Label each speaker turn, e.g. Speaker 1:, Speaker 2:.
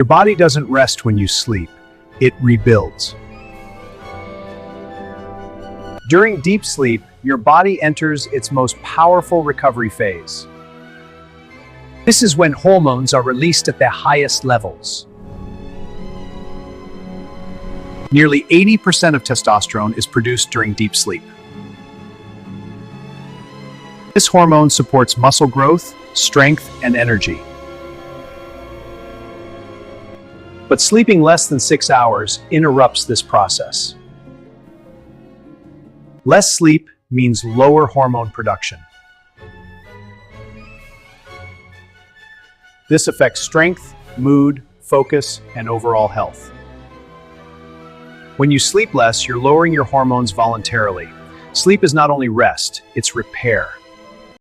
Speaker 1: Your body doesn't rest when you sleep, it rebuilds. During deep sleep, your body enters its most powerful recovery phase. This is when hormones are released at their highest levels. Nearly 80% of testosterone is produced during deep sleep. This hormone supports muscle growth, strength, and energy. But sleeping less than 6 hours interrupts this process. Less sleep means lower hormone production. This affects strength, mood, focus, and overall health. When you sleep less, you're lowering your hormones voluntarily. Sleep is not only rest, it's repair.